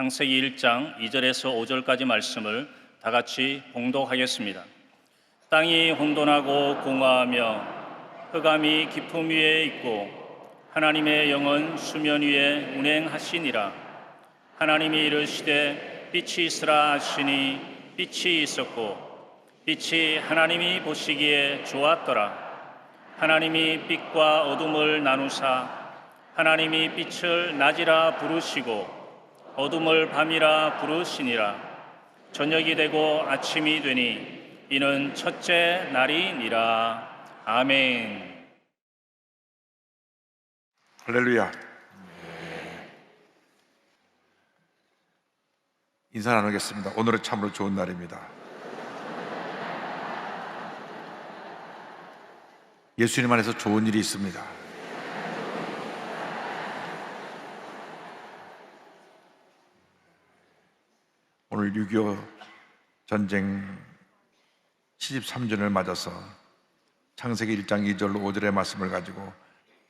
창세기 1장 2절에서 5절까지 말씀을 다 같이 봉독하겠습니다. 땅이 혼돈하고 공허하며 흑암이 깊음 위에 있고 하나님의 영은 수면 위에 운행하시니라. 하나님이 이르시되 빛이 있으라 하시니 빛이 있었고 빛이 하나님이 보시기에 좋았더라. 하나님이 빛과 어둠을 나누사 하나님이 빛을 낮이라 부르시고 어둠을 밤이라 부르시니라. 저녁이 되고 아침이 되니 이는 첫째 날이니라. 아멘. 할렐루야. 인사 나누겠습니다. 오늘은 참으로 좋은 날입니다. 예수님 안에서 좋은 일이 있습니다. 오늘 6.25 전쟁 73주년을 맞아서 창세기 1장 2절로 5절의 말씀을 가지고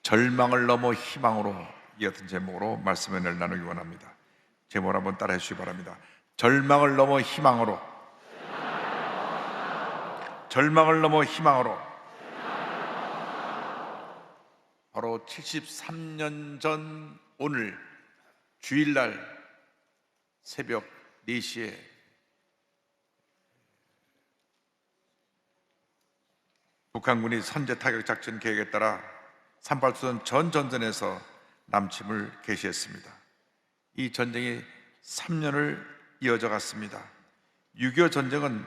절망을 넘어 희망으로 이 같은 제목으로 말씀을 나누기 원합니다. 제목을 한번 따라해 주시기 바랍니다. 절망을 넘어 희망으로, 절망을 넘어 희망으로. 바로 73년 전 오늘 주일날 새벽 4시에 북한군이 선제 타격 작전 계획에 따라 산발수전 전 전선에서 남침을 개시했습니다. 이 전쟁이 3년을 이어져 갔습니다. 6.25 전쟁은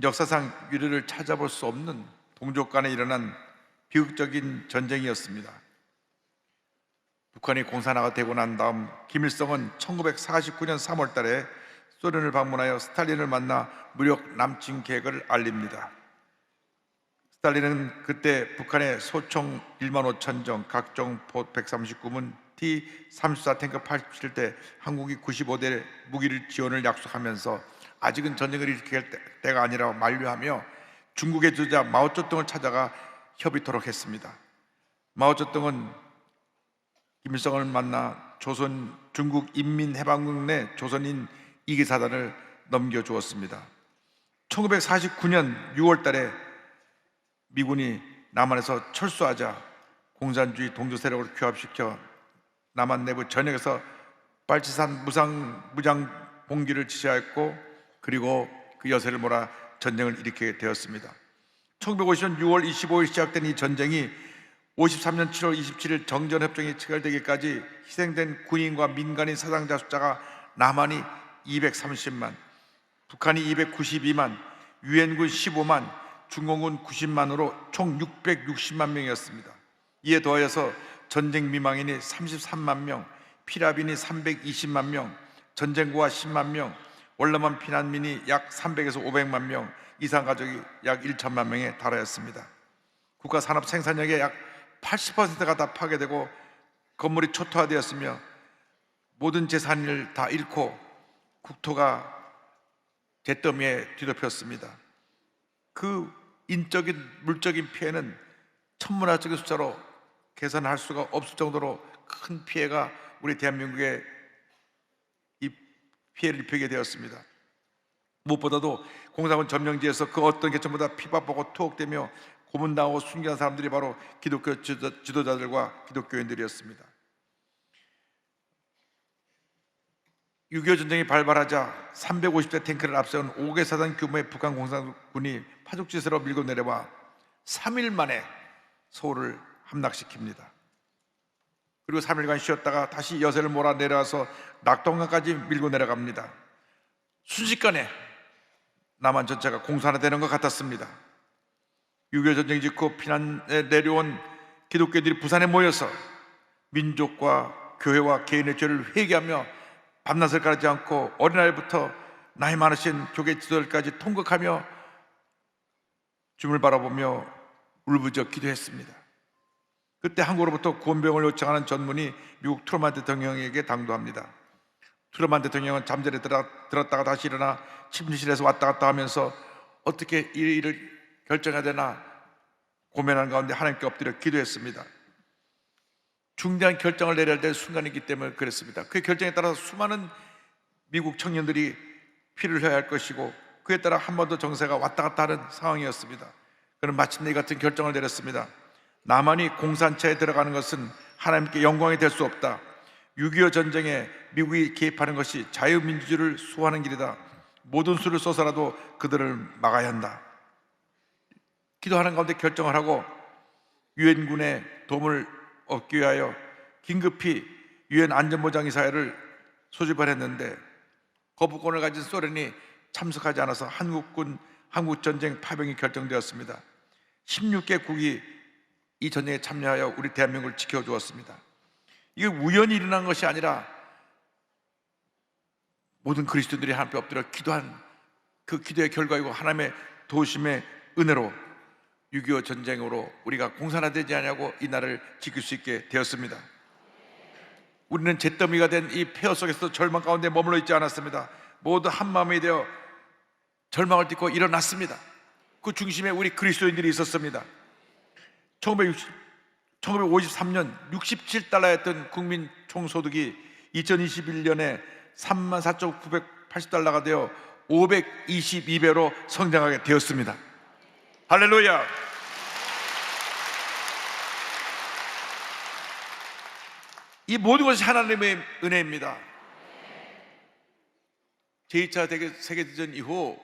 역사상 유례를 찾아볼 수 없는 동족 간에 일어난 비극적인 전쟁이었습니다. 북한이 공산화가 되고 난 다음 김일성은 1949년 3월 달에 소련을 방문하여 스탈린을 만나 무력 남침 계획을 알립니다. 스탈린은 그때 북한의 소총 1만 5천 정, 각종 포 139문, T-34 탱크 87대, 항공기 95대 무기를 지원을 약속하면서 아직은 전쟁을 일으킬 때가 아니라고 만류하며 중국의 주자 마오쩌둥을 찾아가 협의토록 했습니다. 마오쩌둥은 김일성을 만나 조선 중국 인민해방군 내 조선인 2기 사단을 넘겨주었습니다. 1949년 6월 달에 미군이 남한에서 철수하자 공산주의 동조 세력을 규합시켜 남한 내부 전역에서 빨치산 무장 봉기를 지시하였고, 그리고 그 여세를 몰아 전쟁을 일으키게 되었습니다. 1950년 6월 25일 시작된 이 전쟁이 53년 7월 27일 정전협정이 체결되기까지 희생된 군인과 민간인 사상자 숫자가 남한이 230만, 북한이 292만, 유엔군 15만, 중공군 90만으로 총 660만 명이었습니다. 이에 더하여서 전쟁 미망인이 33만 명, 피라빈이 320만 명, 전쟁고아 10만 명, 월남한 피난민이 약 300에서 500만 명, 이상 가족이 약 1천만 명에 달하였습니다. 국가 산업 생산력의 약 80%가 다 파괴되고 건물이 초토화되었으며 모든 재산을 다 잃고 국토가 잿더미에 뒤덮였습니다. 그 인적인 물적인 피해는 천문학적인 숫자로 계산할 수가 없을 정도로 큰 피해가 우리 대한민국에 이 피해를 입히게 되었습니다. 무엇보다도 공산군 점령지에서 그 어떤 계층보다 피바보고 투옥되며 고문당하고 순교한 사람들이 바로 기독교 지도자들과 기독교인들이었습니다. 6.25 전쟁이 발발하자 350대 탱크를 앞세운 5개 사단 규모의 북한 공산군이 파죽지세로 밀고 내려와 3일 만에 서울을 함락시킵니다. 그리고 3일간 쉬었다가 다시 여세를 몰아 내려와서 낙동강까지 밀고 내려갑니다. 순식간에 남한 전체가 공산화되는 것 같았습니다. 6.25 전쟁 직후 피난에 내려온 기독교인들이 부산에 모여서 민족과 교회와 개인의 죄를 회개하며 밤낮을 가리지 않고 어린아이부터 나이 많으신 교계 지도자들까지 통곡하며 주님을 바라보며 울부짖어 기도했습니다. 그때 한국으로부터 구원병을 요청하는 전문이 미국 트루먼 대통령에게 당도합니다. 트루먼 대통령은 잠자리에 들었다가 다시 일어나 침실에서 왔다 갔다 하면서 어떻게 이 일을 결정해야 되나 고민하는 가운데 하나님께 엎드려 기도했습니다. 중대한 결정을 내려야 될 순간이기 때문에 그랬습니다. 그 결정에 따라서 수많은 미국 청년들이 피를 흘려야 할 것이고, 그에 따라 한 번 더 정세가 왔다 갔다 하는 상황이었습니다. 그는 마침내 이 같은 결정을 내렸습니다. 남한이 공산차에 들어가는 것은 하나님께 영광이 될 수 없다. 6.25 전쟁에 미국이 개입하는 것이 자유민주주의를 수호하는 길이다. 모든 수를 써서라도 그들을 막아야 한다. 기도하는 가운데 결정을 하고 유엔군의 도움을 얻기 위하여 긴급히 유엔 안전보장이사회를 소집을 했는데, 거부권을 가진 소련이 참석하지 않아서 한국전쟁 파병이 결정되었습니다. 16개국이 이 전쟁에 참여하여 우리 대한민국을 지켜주었습니다. 이게 우연히 일어난 것이 아니라 모든 그리스도인들이 하나님 앞에 엎드려 기도한 그 기도의 결과이고, 하나님의 도우심의 은혜로 6.25 전쟁으로 우리가 공산화되지 않냐고 이 나라를 지킬 수 있게 되었습니다. 우리는 잿더미가 된 이 폐허 속에서 절망 가운데 머물러 있지 않았습니다. 모두 한 마음이 되어 절망을 딛고 일어났습니다. 그 중심에 우리 그리스도인들이 있었습니다. 1953년 67달러였던 국민 총소득이 2021년에 34,980달러가 되어 522배로 성장하게 되었습니다. 할렐루야! 이 모든 것이 하나님의 은혜입니다. 제2차 세계대전 이후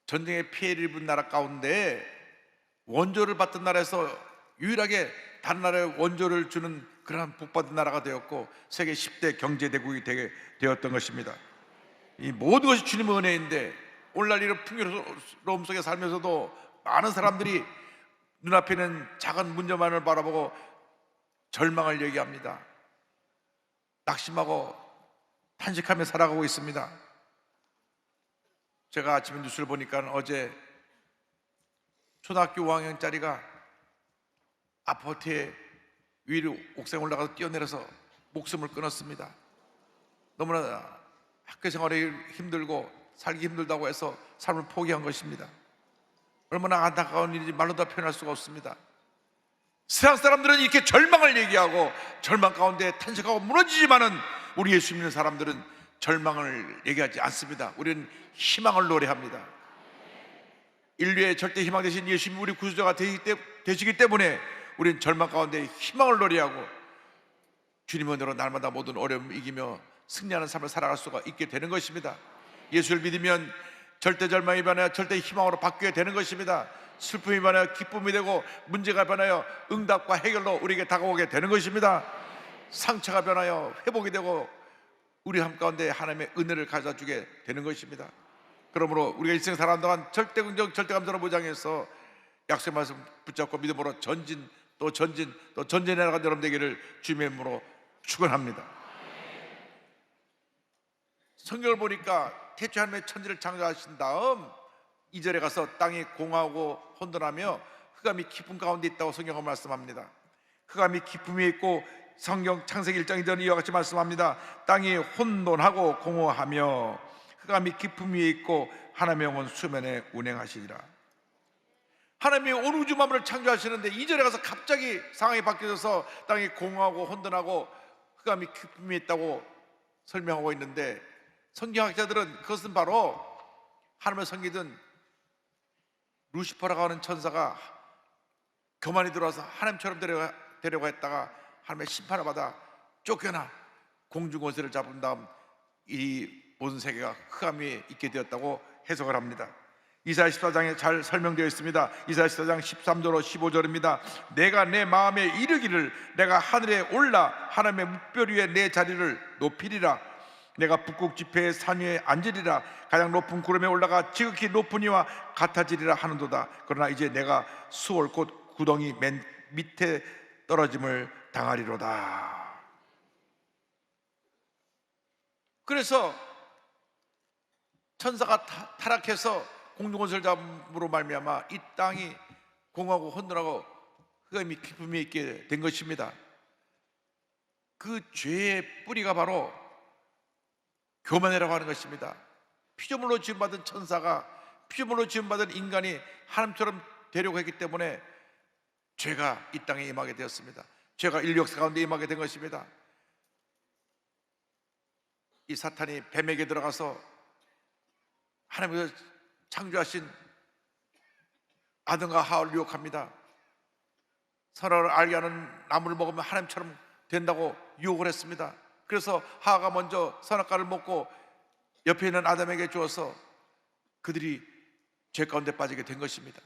전쟁의 피해를 입은 나라 가운데 원조를 받던 나라에서 유일하게 다른 나라에 원조를 주는 그러한 복받은 나라가 되었고, 세계 10대 경제대국이 되게 되었던 것입니다. 이 모든 것이 주님의 은혜인데, 오늘날 이런 풍요로움 속에 살면서도 많은 사람들이 눈앞에 있는 작은 문제만을 바라보고 절망을 얘기합니다. 낙심하고 탄식하며 살아가고 있습니다. 제가 아침에 뉴스를 보니까 어제 초등학교 5학년짜리가 아파트에 위로 옥상에 올라가서 뛰어내려서 목숨을 끊었습니다. 너무나 학교 생활이 힘들고 살기 힘들다고 해서 삶을 포기한 것입니다. 얼마나 안타까운 일인지 말로 다 표현할 수가 없습니다. 세상 사람들은 이렇게 절망을 얘기하고 절망 가운데 탄식하고 무너지지만은, 우리 예수 믿는 사람들은 절망을 얘기하지 않습니다. 우리는 희망을 노래합니다. 인류의 절대 희망 되신 예수님이 우리 구주자가 되시기 때문에 우리는 절망 가운데 희망을 노래하고 주님의 은혜로 날마다 모든 어려움을 이기며 승리하는 삶을 살아갈 수가 있게 되는 것입니다. 예수를 믿으면 절대 절망이 변하여 절대 희망으로 바뀌게 되는 것입니다. 슬픔이 변하여 기쁨이 되고, 문제가 변하여 응답과 해결로 우리에게 다가오게 되는 것입니다. 상처가 변하여 회복이 되고 우리 삶 가운데 하나님의 은혜를 가져주게 되는 것입니다. 그러므로 우리가 일생 살아가는 동안 절대 긍정, 절대 감사로 무장해서 약속의 말씀 붙잡고 믿음으로 전진 또 전진 또 전진해 나가는 여러분 되기를 주님의 이름으로 축원합니다. 성경을 보니까 태초에 하나님의 천지를 창조하신 다음 2절에 가서 땅이 공하고 혼돈하며 흑암이 깊은 가운데 있다고 성경은 말씀합니다. 흑암이 깊음이 있고, 성경 창세기 1장 2절은 이와 같이 말씀합니다. 땅이 혼돈하고 공허하며 흑암이 깊음 위에 있고 하나님의 영은 수면에 운행하시리라. 하나님이 온 우주 만물을 창조하시는데 2절에 가서 갑자기 상황이 바뀌어서 땅이 공허하고 혼돈하고 흑암이 깊음 위에 있다고 설명하고 있는데, 성경학자들은 그것은 바로 하나님을 섬기던 루시퍼라고 하는 천사가 교만이 들어와서 하나님처럼 되려고 했다가 하나님의 심판을 받아 쫓겨나 공중권세를 잡은 다음 이 모든 세계가 흑암 위에 있게 되었다고 해석을 합니다. 이사야 14장에 잘 설명되어 있습니다. 이사야 14장 13절로 15절입니다. 내가 내 마음에 이르기를 내가 하늘에 올라 하나님의 묵별 위에 내 자리를 높이리라. 내가 북극 지폐의 산 위에 앉으리라. 가장 높은 구름에 올라가 지극히 높은 이와 같아지리라 하는도다. 그러나 이제 내가 수월 곧 구덩이 맨 밑에 떨어짐을 당하리로다. 그래서 천사가 타락해서 공중권세를 잡음으로 말미암아 이 땅이 공하고 혼돈하고 흑암이 깊음이 있게 된 것입니다. 그 죄의 뿌리가 바로 교만이라고 하는 것입니다. 피조물로 지음받은 천사가, 피조물로 지음받은 인간이 하나님처럼 되려고 했기 때문에 죄가 이 땅에 임하게 되었습니다. 죄가 인류 역사 가운데 임하게 된 것입니다. 이 사탄이 뱀에게 들어가서 하나님께서 창조하신 아담과 하와를 유혹합니다. 선악을 알게 하는 나무를 먹으면 하나님처럼 된다고 유혹을 했습니다. 그래서 하와가 먼저 선악과를 먹고 옆에 있는 아담에게 주어서 그들이 죄 가운데 빠지게 된 것입니다.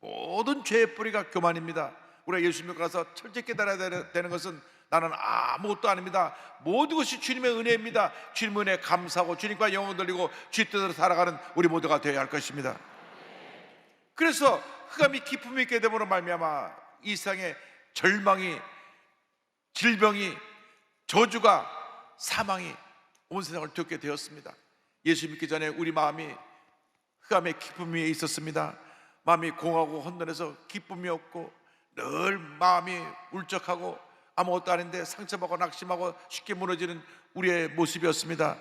모든 죄의 뿌리가 교만입니다. 우리가 예수 믿고 나서 철저히 깨달아야 되는 것은 나는 아무것도 아닙니다. 모든 것이 주님의 은혜입니다. 주님의 은혜에 감사하고 주님과 영혼 돌리고 주의 뜻대로 살아가는 우리 모두가 되어야 할 것입니다. 그래서 흑암이 기품이 있게 됨으로 말미암아 이 세상에 절망이, 질병이, 저주가, 사망이 온 세상을 뒤덮게 되었습니다. 예수 믿기 전에 우리 마음이 흑암의 기쁨 위에 있었습니다. 마음이 공하고 혼돈해서 기쁨이 없고 늘 마음이 울적하고 아무것도 아닌데 상처받고 낙심하고 쉽게 무너지는 우리의 모습이었습니다.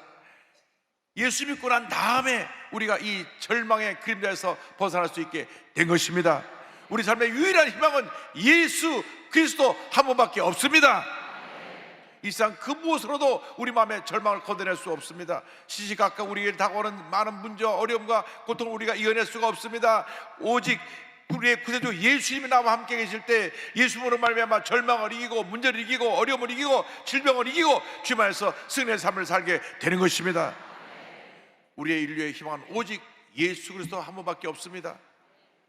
예수 믿고 난 다음에 우리가 이 절망의 그림자에서 벗어날 수 있게 된 것입니다. 우리 삶의 유일한 희망은 예수 그리스도 한 분밖에 없습니다. 이 세상 그 무엇으로도 우리 마음의 절망을 걷어낼 수 없습니다. 시시각각 우리에게 다가오는 많은 문제와 어려움과 고통을 우리가 이겨낼 수가 없습니다. 오직 우리의 구세주 예수님이 나와 함께 계실 때 예수님으로 말미암아 절망을 이기고 문제를 이기고 어려움을 이기고 질병을 이기고 주님 안에서 승리의 삶을 살게 되는 것입니다. 우리의 인류의 희망은 오직 예수 그리스도 한 분밖에 없습니다.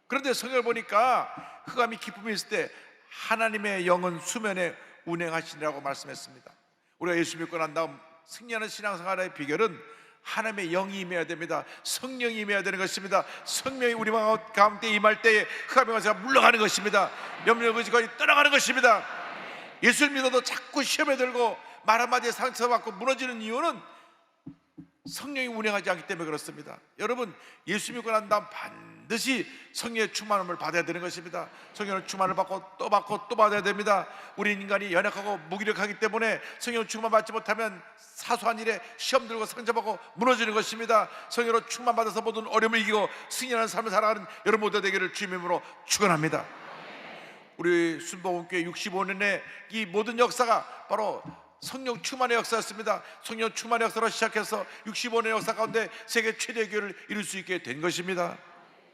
그런데 성경을 보니까 흑암이 기쁨이 있을 때 하나님의 영은 수면에 운행하시니라고 말씀했습니다. 우리가 예수 믿고 난 다음 승리하는 신앙생활의 비결은 하나님의 영이 임해야 됩니다. 성령이 임해야 되는 것입니다. 성령이 우리 마음 가운데 임할 때에 흑암의 권세가 물러가는 것입니다. 염려의 거짓이 떠나가는 것입니다. 예수를 믿어도 자꾸 시험에 들고 말 한마디에 상처받고 무너지는 이유는 성령이 운행하지 않기 때문에 그렇습니다. 여러분, 예수 믿고 난 다음 반드시 성령의 충만함을 받아야 되는 것입니다. 성령의 충만을 받고 또 받아야 됩니다. 우리 인간이 연약하고 무기력하기 때문에 성령의 충만 받지 못하면 사소한 일에 시험 들고 상처받고 무너지는 것입니다. 성령으로 충만 받아서 모든 어려움을 이기고 승리하는 삶을 살아가는 여러분 모두 되기를 주님의 이름으로 축원합니다. 우리 순복음교회 65년의 이 모든 역사가 바로 성령 충만의 역사였습니다. 성령 충만의 역사로 시작해서 65년의 역사 가운데 세계 최대의 교회를 이룰 수 있게 된 것입니다.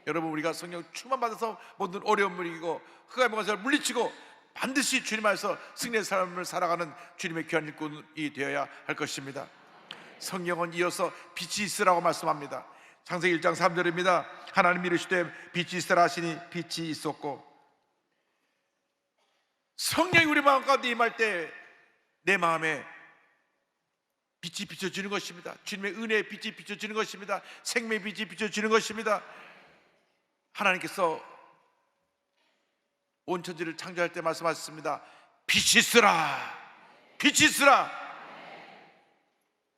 여러분, 우리가 성령 충만 받아서 모든 어려움을 이기고 흑암의 권세를 물리치고 반드시 주님 안에서 승리의 삶을 살아가는 주님의 귀한 일꾼이 되어야 할 것입니다. 성경은 이어서 빛이 있으라고 말씀합니다. 창세기 1장 3절입니다. 하나님이 이르시되 빛이 있으라 하시니 빛이 있었고, 성령이 우리 마음 가운데 임할 때 내 마음에 빛이 비춰지는 것입니다. 주님의 은혜의 빛이 비춰지는 것입니다. 생명의 빛이 비춰지는 것입니다. 하나님께서 온 천지를 창조할 때 말씀하셨습니다. 빛이 있으라, 빛이 있으라.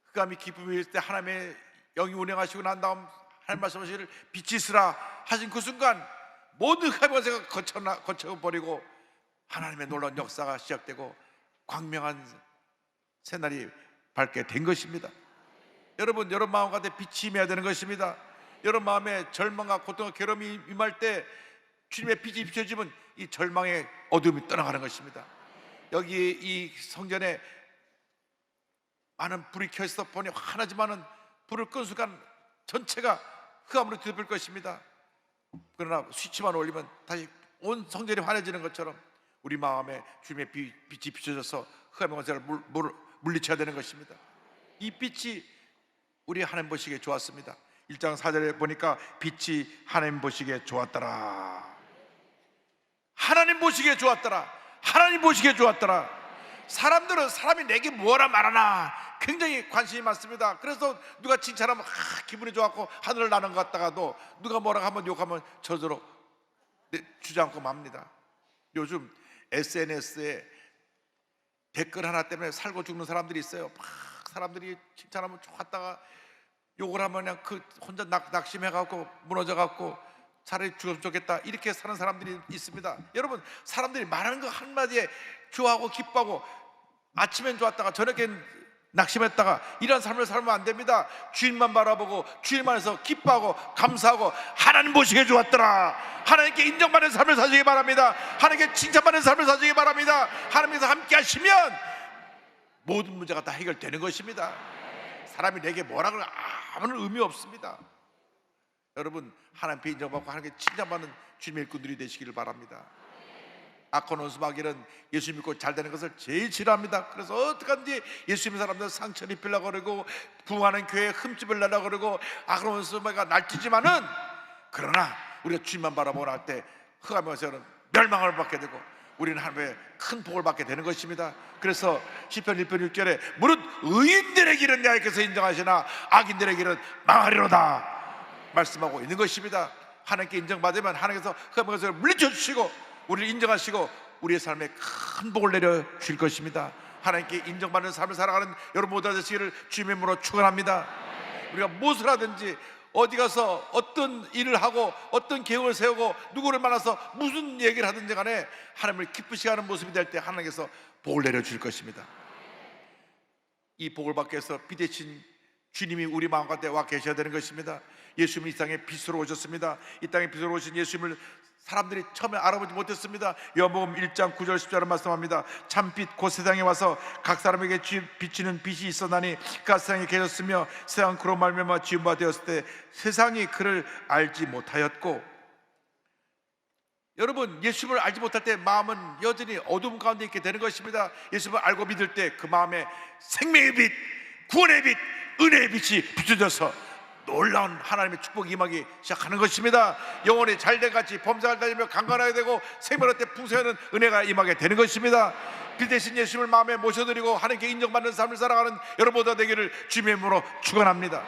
흑암이 기쁨이 있을 때 하나님의 영이 운행하시고 난 다음 하나님 말씀하시기를 빛이 있으라 하신 그 순간 모든 흑암의 권세가 거쳐버리고 하나님의 놀라운 역사가 시작되고 광명한 새날이 밝게 된 것입니다. 여러분, 여러분 마음 가운데 빛이 임해야 되는 것입니다. 여러분 마음에 절망과 고통과 괴로움이 임할 때 주님의 빛이 비춰지면 이 절망의 어둠이 떠나가는 것입니다. 여기 이 성전에 많은 불이 켜있어 보니 환하지만은 불을 끈 순간 전체가 흑암으로 뒤덮일 것입니다. 그러나 스위치만 올리면 다시 온 성전이 환해지는 것처럼 우리 마음에 주님의 빛이 비춰져서 흑암의 권세를 물리쳐야 되는 것입니다. 이 빛이 우리 하나님 보시기에 좋았습니다. 1장 4절에 보니까 빛이 하나님 보시기에 좋았더라. 하나님 보시기에 좋았더라. 하나님 보시기에 좋았더라. 사람들은 사람이 내게 뭐라 말하나 굉장히 관심이 많습니다. 그래서 누가 칭찬하면 기분이 좋았고 하늘을 나는 것 같다가도 누가 뭐라 하면 욕하면 저절로 주저앉고 맙니다. 요즘 SNS에 댓글 하나 때문에 살고 죽는 사람들이 있어요. 막 사람들이 칭찬하면 좋았다가 욕을 하면 그냥 그 혼자 낙심해갖고 무너져갖고 차라리 죽었으면 좋겠다 이렇게 사는 사람들이 있습니다. 여러분, 사람들이 말하는 거 한마디에 좋아하고 기뻐하고 아침엔 좋았다가 저녁엔 낙심했다가 이런 삶을 살면 안 됩니다. 주님만 바라보고 주님 안에서 기뻐하고 감사하고 하나님 보시기에 좋았더라. 하나님께 인정받는 삶을 사시기 바랍니다. 하나님께 칭찬받는 삶을 사시기 바랍니다. 하나님께서 함께 하시면 모든 문제가 다 해결되는 것입니다. 사람이 내게 뭐라 그래 아무런 의미 없습니다. 여러분, 하나님께 인정받고 하나님께 칭찬받는 주님의 일꾼들이 되시기를 바랍니다. 악한 원수마귀는 예수 믿고 잘 되는 것을 제일 싫어합니다. 그래서 어떡하든지 예수 믿는 사람들 상처를 입히려고 그러고 부흥하는 교회에 흠집을 내려고 그러고 악한 원수마귀가 날뛰지만은, 그러나 우리가 주님만 바라보고 날 때 흑암의 원수는 멸망을 받게 되고 우리는 하나님의 큰 복을 받게 되는 것입니다. 그래서 시편 1편 6절에 무릇 의인들의 길은 내 하나님께서 인정하시나 악인들의 길은 망하리로다 말씀하고 있는 것입니다. 하나님께 인정받으면 하나님께서 흑암의 원수를 물리쳐 주시고 우리를 인정하시고 우리의 삶에 큰 복을 내려 주실 것입니다. 하나님께 인정받는 삶을 살아가는 여러분 모두 되시기를 주님의 이름으로 축원합니다. 우리가 무엇을 하든지 어디 가서 어떤 일을 하고 어떤 계획을 세우고 누구를 만나서 무슨 얘기를 하든지 간에 하나님을 기쁘시게 하는 모습이 될 때 하나님께서 복을 내려 주실 것입니다. 이 복을 받기 위해서 비대신 주님이 우리 마음 가운데 와 계셔야 되는 것입니다. 예수님이 이 땅에 빛으로 오셨습니다. 이 땅에 빛으로 오신 예수님을 사람들이 처음에 알아보지 못했습니다. 요한복음 1장 9절 10절을 말씀합니다. 참빛 곧 세상에 와서 각 사람에게 비치는 빛이 있었나니 그 세상에 계셨으며 세상 그로 말미암아 지은 바 되었을 때 세상이 그를 알지 못하였고, 여러분, 예수님을 알지 못할 때 마음은 여전히 어둠 가운데 있게 되는 것입니다. 예수님을 알고 믿을 때 그 마음에 생명의 빛, 구원의 빛, 은혜의 빛이 비춰져서 놀라운 하나님의 축복이 임하기 시작하는 것입니다. 영혼이 잘된 같이 범사를 다니며 강건하게 되고 생명할 때 풍성한 은혜가 임하게 되는 것입니다. 빛 대신 예수님을 마음에 모셔드리고 하나님께 인정받는 삶을 살아가는 여러분보다 되기를 주님의 이름으로 축원합니다.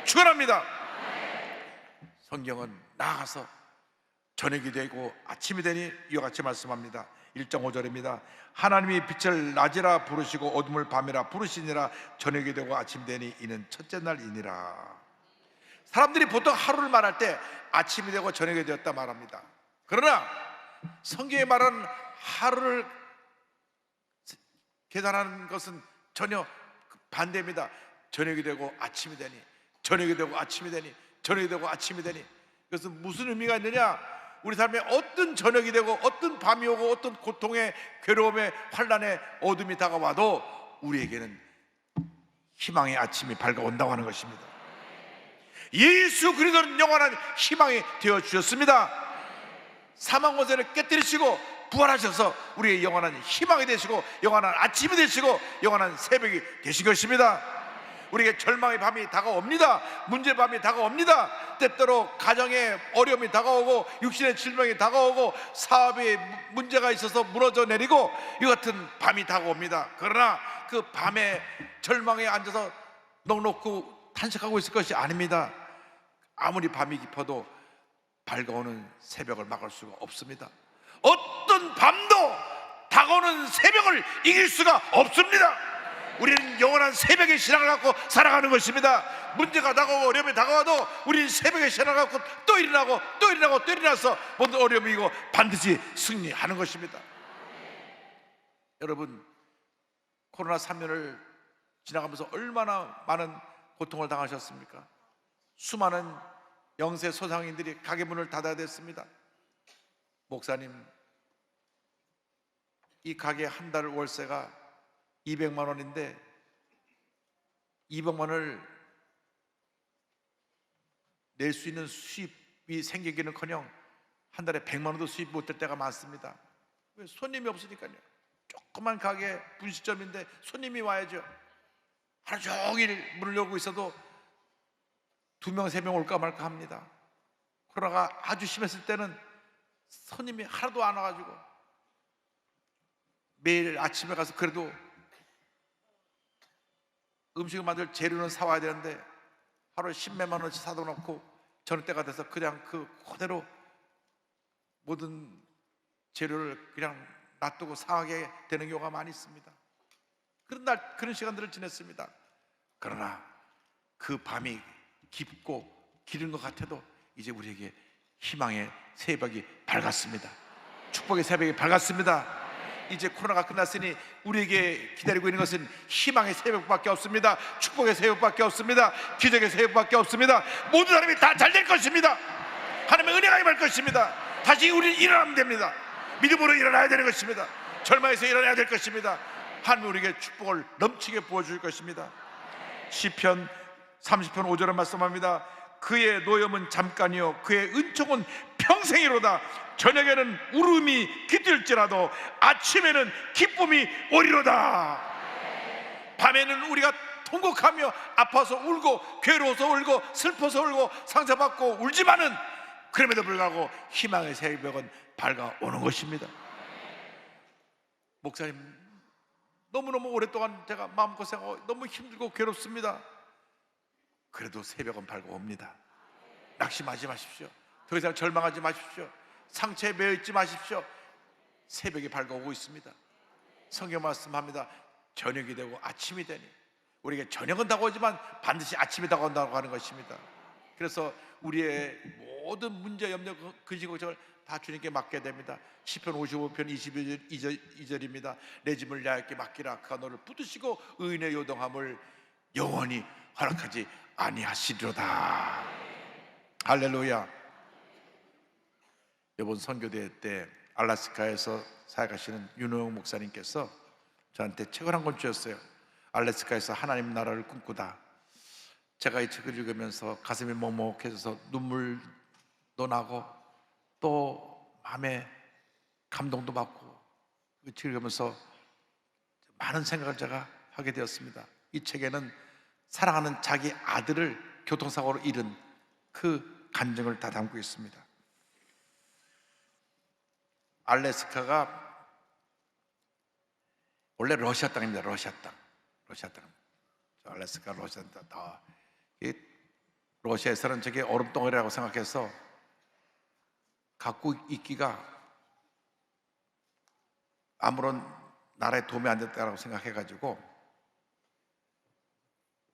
축원합니다. 성경은 나아가서 저녁이 되고 아침이 되니 이와 같이 말씀합니다. 1장 5절입니다. 하나님이 빛을 낮이라 부르시고 어둠을 밤이라 부르시니라. 저녁이 되고 아침이 되니 이는 첫째 날이니라. 사람들이 보통 하루를 말할 때 아침이 되고 저녁이 되었다 말합니다. 그러나 성경에 말하는 하루를 계산하는 것은 전혀 반대입니다. 저녁이 되고 아침이 되니, 저녁이 되고 아침이 되니, 저녁이 되고 아침이 되니. 그것은 무슨 의미가 있느냐? 우리 삶에 어떤 저녁이 되고 어떤 밤이 오고 어떤 고통의 괴로움의 환난의 어둠이 다가와도 우리에게는 희망의 아침이 밝아온다고 하는 것입니다. 예수 그리스도는 영원한 희망이 되어 주셨습니다. 사망 권세를 깨뜨리시고 부활하셔서 우리의 영원한 희망이 되시고 영원한 아침이 되시고 영원한 새벽이 되신 것입니다. 우리에게 절망의 밤이 다가옵니다. 문제의 밤이 다가옵니다. 때때로 가정에 어려움이 다가오고 육신의 질병이 다가오고 사업에 문제가 있어서 무너져 내리고 이 같은 밤이 다가옵니다. 그러나 그 밤에 절망에 앉아서 넋놓고 탄식하고 있을 것이 아닙니다. 아무리 밤이 깊어도 밝아오는 새벽을 막을 수가 없습니다. 어떤 밤도 다가오는 새벽을 이길 수가 없습니다. 우리는 영원한 새벽의 신앙을 갖고 살아가는 것입니다. 문제가 다가오고 어려움이 다가와도 우리는 새벽의 신앙을 갖고 또 일어나고 또 일어나고 또 일어나서 모든 어려움이 이고 반드시 승리하는 것입니다. 여러분, 코로나 3년을 지나가면서 얼마나 많은 고통을 당하셨습니까? 수많은 영세 소상인들이 가게 문을 닫아야 됐습니다. 목사님, 이 가게 한 달 월세가 200만 원인데 200만 원을 낼 수 있는 수입이 생기기는커녕 한 달에 100만 원도 수입 못 될 때가 많습니다. 왜? 손님이 없으니까요. 조그만 가게 분식점인데 손님이 와야죠. 하루 종일 문을 열고 있어도 2명, 3명 올까 말까 합니다. 코로나가 아주 심했을 때는 손님이 하나도 안 와가지고 매일 아침에 가서 그래도 음식을 만들 재료는 사와야 되는데 하루에 10몇만 원씩 사다 놓고 저녁 때가 돼서 그냥 그대로 모든 재료를 그냥 놔두고 상하게 되는 경우가 많이 있습니다. 그런 시간들을 지냈습니다. 그러나 그 밤이 깊고 길은 것 같아도 이제 우리에게 희망의 새벽이 밝았습니다. 축복의 새벽이 밝았습니다. 이제 코로나가 끝났으니 우리에게 기다리고 있는 것은 희망의 새벽밖에 없습니다. 축복의 새벽밖에 없습니다. 기적의 새벽밖에 없습니다. 모든 사람이 다 잘 될 것입니다. 하나님의 은혜가 임할 것입니다. 다시 우리는 일어나면 됩니다. 믿음으로 일어나야 되는 것입니다. 절망에서 일어나야 될 것입니다. 하나님 우리에게 축복을 넘치게 부어줄 것입니다. 시편 30편 5절에 말씀합니다. 그의 노염은 잠깐이요 그의 은총은 평생이로다. 저녁에는 울음이 깃들지라도 아침에는 기쁨이 오리로다. 밤에는 우리가 통곡하며 아파서 울고 괴로워서 울고 슬퍼서 울고 상처받고 울지만은 그럼에도 불구하고 희망의 새벽은 밝아오는 것입니다. 목사님, 너무너무 오랫동안 제가 마음고생하고 너무 힘들고 괴롭습니다. 그래도 새벽은 밝아옵니다. 낙심하지 마십시오. 더 이상 절망하지 마십시오. 상처에 매여있지 마십시오. 새벽이 밝아오고 있습니다. 성경 말씀합니다. 저녁이 되고 아침이 되니, 우리에게 저녁은 다가오지만 반드시 아침이 다가온다고 하는 것입니다. 그래서 우리의 모든 문제, 염려, 근심, 걱정을 다 주님께 맡게 됩니다. 시편 55편 22절입니다. 내 짐을 야곱께 맡기라. 그가 너를 붙드시고 의인의 요동함을 영원히 허락하지 아니하시리로다. 할렐루야. 이번 선교대회 때 알래스카에서 사역하시는 윤호영 목사님께서 저한테 책을 한 권 주셨어요. 알래스카에서 하나님 나라를 꿈꾸다. 제가 이 책을 읽으면서 가슴이 먹먹해져서 눈물도 나고 또 마음에 감동도 받고, 이 책을 읽으면서 많은 생각을 제가 하게 되었습니다. 이 책에는 사랑하는 자기 아들을 교통사고로 잃은 그 감정을 다 담고 있습니다. 알래스카가 원래 러시아 땅입니다. 러시아 땅. 알래스카 러시아 땅. 러시아에서는 저게 얼음덩어리라고 생각해서 갖고 있기가 아무런 나라에 도움이 안 됐다고 생각해가지고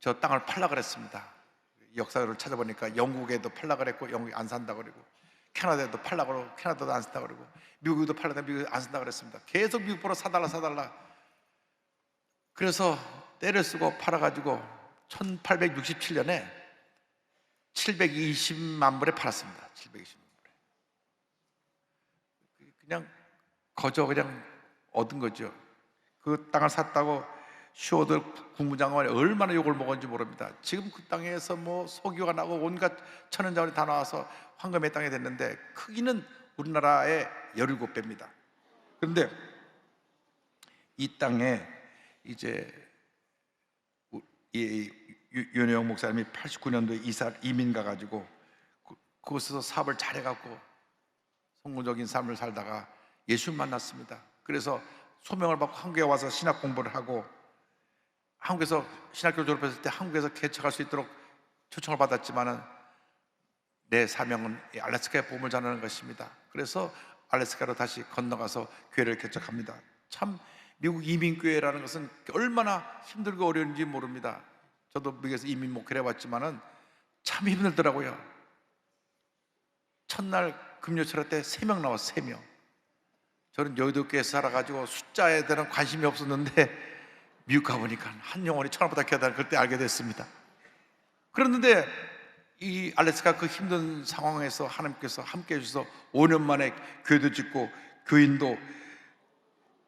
저 땅을 팔라 그랬습니다. 역사를 찾아보니까 영국에도 팔라 그랬고 영국이 안 산다 그러고, 캐나다에도 팔라 그러고 캐나다도 안 산다 그러고, 미국에도 팔라 그러고 미국이 안 산다 그랬습니다. 계속 미국 보러 사달라. 그래서 때를 쓰고 팔아가지고 1867년에 720만 불에 팔았습니다. 720만 불에. 그냥 그냥 얻은 거죠. 그 땅을 샀다고 슈어드 국무장관이 얼마나 욕을 먹었는지 모릅니다. 지금 그 땅에서 뭐 석유가 나고 온갖 천연자원이 다 나와서 황금의 땅이 됐는데 크기는 우리나라의 17배입니다. 그런데 이 땅에 이제 윤호영 목사님이 89년도에 이민 가가지고 그곳에서 사업을 잘해갖고 성공적인 삶을 살다가 예수를 만났습니다. 그래서 소명을 받고 한국에 와서 신학 공부를 하고, 한국에서 신학교 졸업했을 때 한국에서 개척할 수 있도록 초청을 받았지만은 내 사명은 알래스카에 복음을 전하는 것입니다. 그래서 알래스카로 다시 건너가서 교회를 개척합니다. 참 미국 이민교회라는 것은 얼마나 힘들고 어려운지 모릅니다. 저도 미국에서 이민 목회를 해봤지만은 참 힘들더라고요. 첫날 금요철회 때 3명 나왔어요. 3명. 저는 여의도교회에서 살아가지고 숫자에 대한 관심이 없었는데 미국 가보니까 한 영혼이 1,000원보다 귀하다는 그때 알게 됐습니다. 그랬는데 이 알래스카 그 힘든 상황에서 하나님께서 함께 해주셔서 5년 만에 교회도 짓고 교인도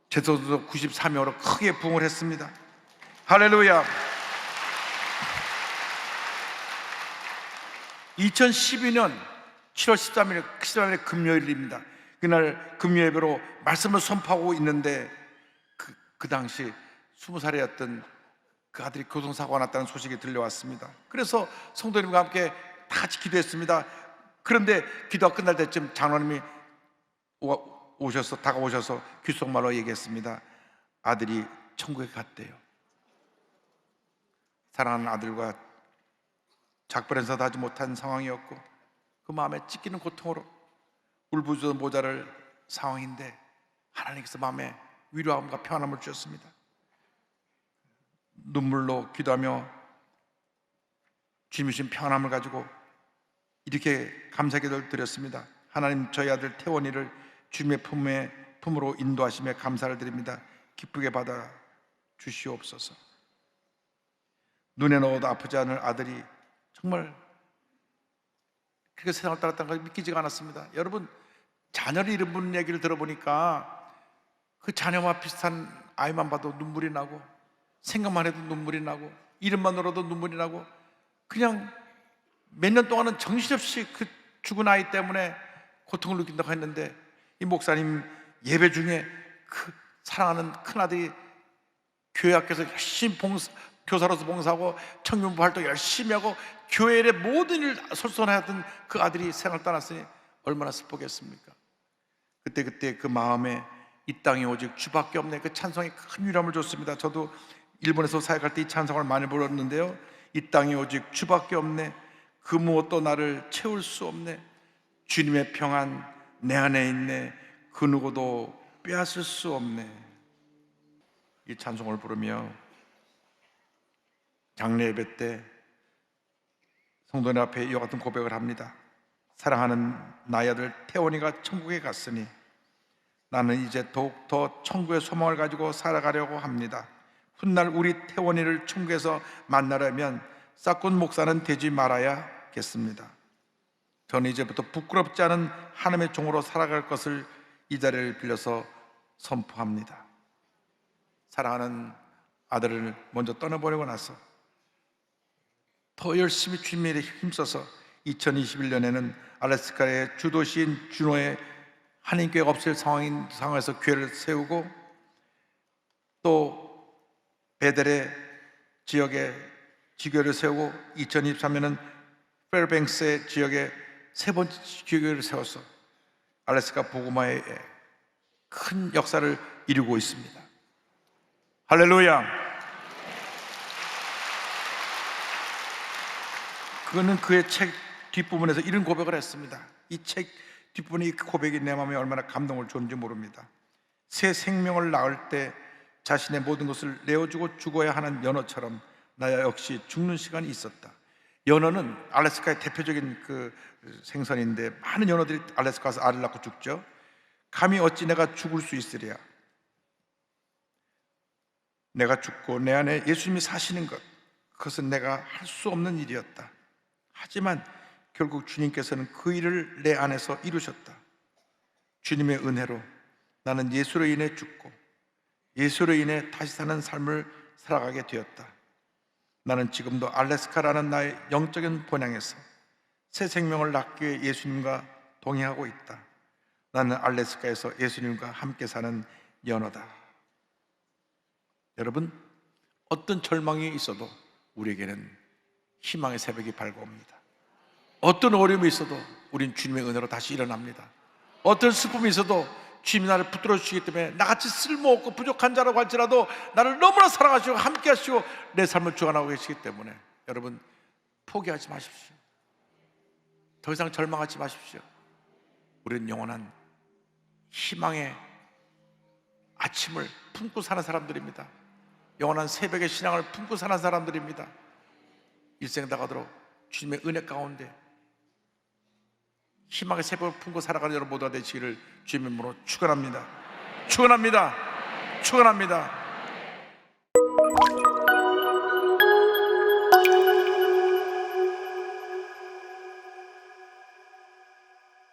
제자도 93명으로 크게 부흥을 했습니다. 할렐루야. 2012년 7월 13일 금요일입니다. 그날 금요예배로 말씀을 선포하고 있는데 그 당시 20살이었던 그 아들이 교통사고가 났다는 소식이 들려왔습니다. 그래서 성도님과 함께 다 같이 기도했습니다. 그런데 기도가 끝날 때쯤 장로님이 다가오셔서 귓속말로 얘기했습니다. 아들이 천국에 갔대요. 사랑하는 아들과 작별 인사도 하지 못한 상황이었고 그 마음에 찢기는 고통으로 울부짖어 모자랄 상황인데 하나님께서 마음에 위로함과 평안함을 주셨습니다. 눈물로 기도하며 주님이신 평안함을 가지고 이렇게 감사 기도를 드렸습니다. 하나님, 저희 아들 태원이를 주님의 품으로 인도하심에 감사를 드립니다. 기쁘게 받아 주시옵소서. 눈에 넣어도 아프지 않을 아들이 정말 그렇게 세상을 따랐다는 걸 믿기지가 않았습니다. 여러분, 자녀를 잃은 분 얘기를 들어보니까 그 자녀와 비슷한 아이만 봐도 눈물이 나고 생각만 해도 눈물이 나고 이름만으로도 눈물이 나고, 그냥 몇 년 동안은 정신없이 그 죽은 아이 때문에 고통을 느낀다고 했는데, 이 목사님 예배 중에 그 사랑하는 큰아들이 교회 앞에서 열심히 교사로서 봉사하고 청년부 활동 열심히 하고 교회의 모든 일을 솔선하던 그 아들이 세상을 떠났으니 얼마나 슬프겠습니까? 그때 그 마음에 이 땅에 오직 주밖에 없네, 그 찬송이 큰 위로함을 줬습니다. 저도 일본에서 사역할 때 이 찬송을 많이 불렀는데요. 이 땅에 오직 주밖에 없네, 그 무엇도 나를 채울 수 없네, 주님의 평안 내 안에 있네, 그 누구도 빼앗을 수 없네. 이 찬송을 부르며 장례 예배 때 성도님 앞에 이와 같은 고백을 합니다. 사랑하는 나의 아들 태원이가 천국에 갔으니 나는 이제 더욱더 천국의 소망을 가지고 살아가려고 합니다. 훗날 우리 태원이를 천국에서 만나려면 싹군 목사는 되지 말아야겠습니다. 저는 이제부터 부끄럽지 않은 하나님의 종으로 살아갈 것을 이 자리를 빌려서 선포합니다. 사랑하는 아들을 먼저 떠나보내고 나서 더 열심히 주님의 일에 힘써서 2021년에는 알래스카의 주도시인 주노에 한인교회가 없을 상황에서 교회를 세우고, 또 베델의 지역에 지교회를 세우고 2023년에는 페어뱅스의 지역에 세 번째 지교회를 세워서 알래스카 복음화에 큰 역사를 이루고 있습니다. 할렐루야. 그는 그의 책 뒷부분에서 이런 고백을 했습니다. 이 책 뒷부분의 이 고백이 내 마음에 얼마나 감동을 줬는지 모릅니다. 새 생명을 낳을 때 자신의 모든 것을 내어주고 죽어야 하는 연어처럼 나야 역시 죽는 시간이 있었다. 연어는 알래스카의 대표적인 그 생선인데, 많은 연어들이 알래스카 가서 알을 낳고 죽죠. 감히 어찌 내가 죽을 수 있으랴. 내가 죽고 내 안에 예수님이 사시는 것, 그것은 내가 할 수 없는 일이었다. 하지만 결국 주님께서는 그 일을 내 안에서 이루셨다. 주님의 은혜로 나는 예수로 인해 죽고 예수로 인해 다시 사는 삶을 살아가게 되었다. 나는 지금도 알래스카라는 나의 영적인 본향에서 새 생명을 낳기 위해 예수님과 동행하고 있다. 나는 알래스카에서 예수님과 함께 사는 연어다. 여러분, 어떤 절망이 있어도 우리에게는 희망의 새벽이 밝아옵니다. 어떤 어려움이 있어도 우린 주님의 은혜로 다시 일어납니다. 어떤 슬픔이 있어도 주님이 나를 붙들어 주시기 때문에 나같이 쓸모없고 부족한 자라고 할지라도 나를 너무나 사랑하시고 함께 하시고 내 삶을 주관하고 계시기 때문에 여러분, 포기하지 마십시오. 더 이상 절망하지 마십시오. 우리는 영원한 희망의 아침을 품고 사는 사람들입니다. 영원한 새벽의 신앙을 품고 사는 사람들입니다. 일생 다가도록 주님의 은혜 가운데 희망의 새벽을 품고 살아가는 여러분 모두가 되시기를 주님의 이름으로 축원합니다. 축원합니다. 축원합니다.